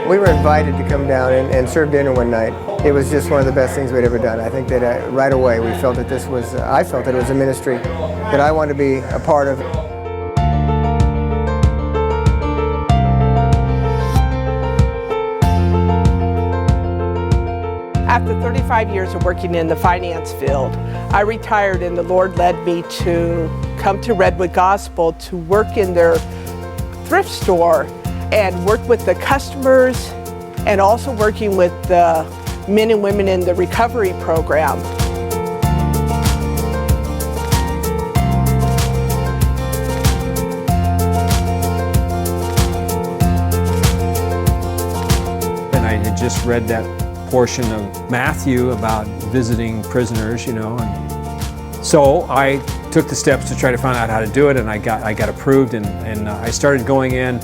We were invited to come down and serve dinner one night. It was just one of the best things we'd ever done. I think that right away we felt that this was, I felt that it was a ministry that I wanted to be a part of. After 35 years of working in the finance field, I retired and the Lord led me to come to Redwood Gospel to work in their thrift store and work with the customers and also working with the men and women in the recovery program. And I had just read that portion of Matthew about visiting prisoners, you know, and so I took the steps to try to find out how to do it, and I got approved, and I started going in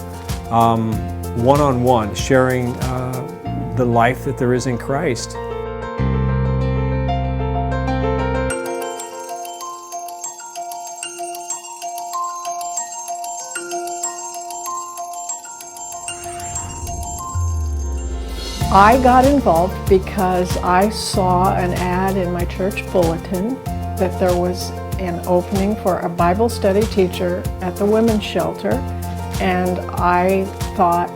one-on-one, sharing the life that there is in Christ. I got involved because I saw an ad in my church bulletin that there was an opening for a Bible study teacher at the women's shelter, and I thought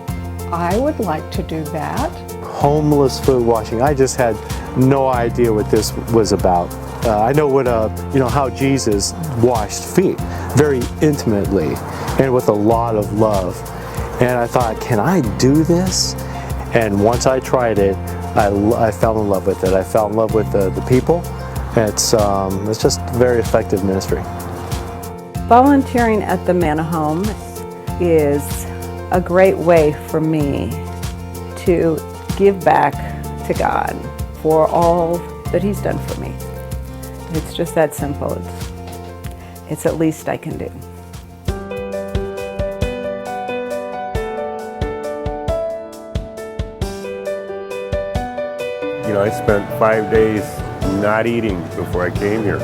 I would like to do that. Homeless foot washing. I just had no idea what this was about. I know what how Jesus washed feet very intimately and with a lot of love. And I thought, can I do this? And once I tried it, I fell in love with it. I fell in love with the people. It's just a very effective ministry. Volunteering at the Manna Home is a great way for me to give back to God for all that He's done for me. It's just that simple. It's the least I can do. You know, I spent 5 days not eating before I came here.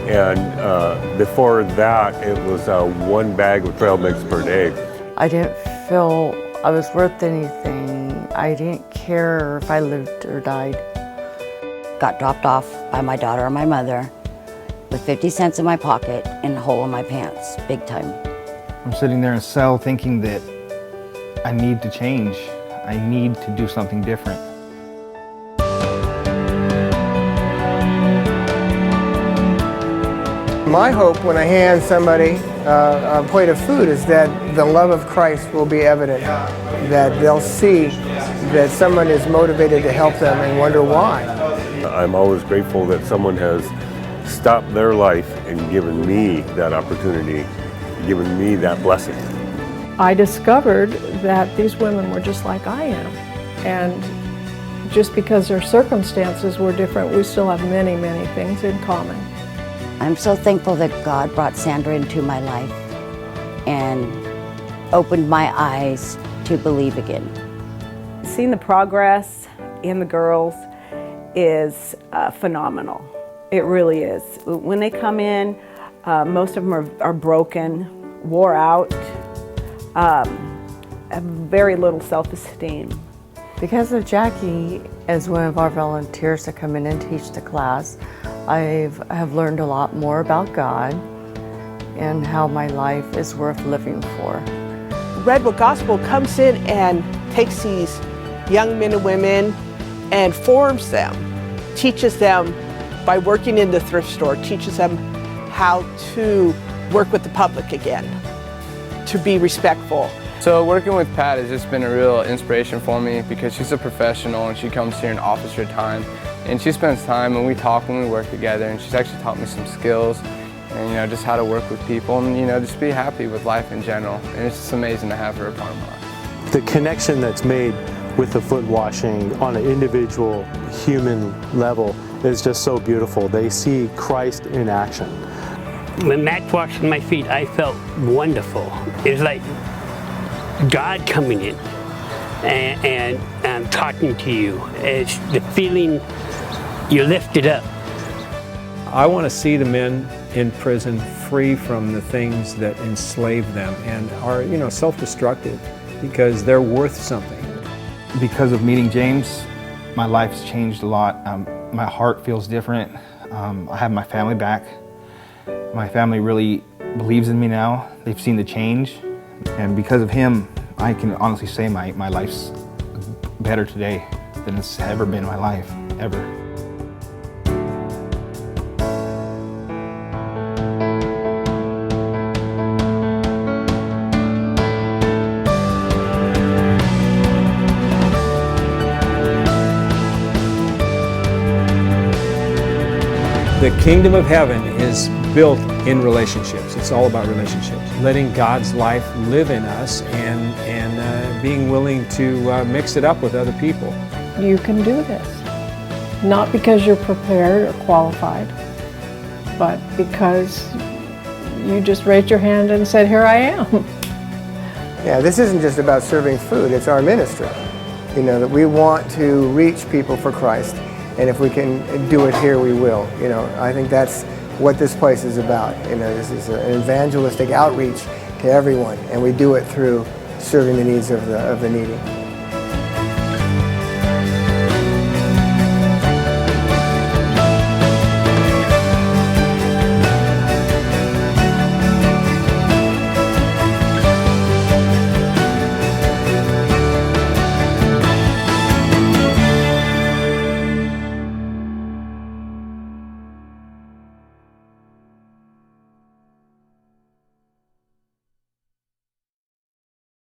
And before that, it was 1 bag of trail mix per day. I didn't feel I was worth anything. I didn't care if I lived or died. Got dropped off by my daughter and my mother with 50 cents in my pocket and a hole in my pants, big time. I'm sitting there in a cell thinking that I need to change. I need to do something different. My hope when I hand somebody a plate of food is that the love of Christ will be evident, that they'll see that someone is motivated to help them and wonder why. I'm always grateful that someone has stopped their life and given me that opportunity, given me that blessing. I discovered that these women were just like I am. And just because their circumstances were different, we still have many, many things in common. I'm so thankful that God brought Sandra into my life and opened my eyes to believe again. Seeing the progress in the girls is phenomenal. It really is. When they come in, most of them are broken, wore out, have very little self-esteem. Because of Jackie as one of our volunteers to come in and teach the class, I have learned a lot more about God and how my life is worth living for. Redwood Gospel comes in and takes these young men and women and forms them, teaches them by working in the thrift store, teaches them how to work with the public again, to be respectful. So working with Pat has just been a real inspiration for me because she's a professional and she comes here in officer time and she spends time and we talk when we work together, and she's actually taught me some skills and just how to work with people and just be happy with life in general, and it's just amazing to have her a part of my life. The connection that's made with the foot washing on an individual human level is just so beautiful. They see Christ in action. When Matt washed my feet, I felt wonderful. It was like God coming in and talking to you. It's the feeling you're lifted up. I want to see the men in prison free from the things that enslave them and are, self-destructive, because they're worth something. Because of meeting James, my life's changed a lot. My heart feels different. I have my family back. My family really believes in me now. They've seen the change. And because of him, I can honestly say my life's better today than it's ever been in my life, ever. The kingdom of heaven is built in relationships. It's all about relationships. Letting God's life live in us and being willing to mix it up with other people. You can do this. Not because you're prepared or qualified, but because you just raised your hand and said, here I am. Yeah, this isn't just about serving food, it's our ministry. You know, that we want to reach people for Christ. And if we can do it here, we will. You know, I think that's what this place is about. You know, this is an evangelistic outreach to everyone, and we do it through serving the needs of the needy.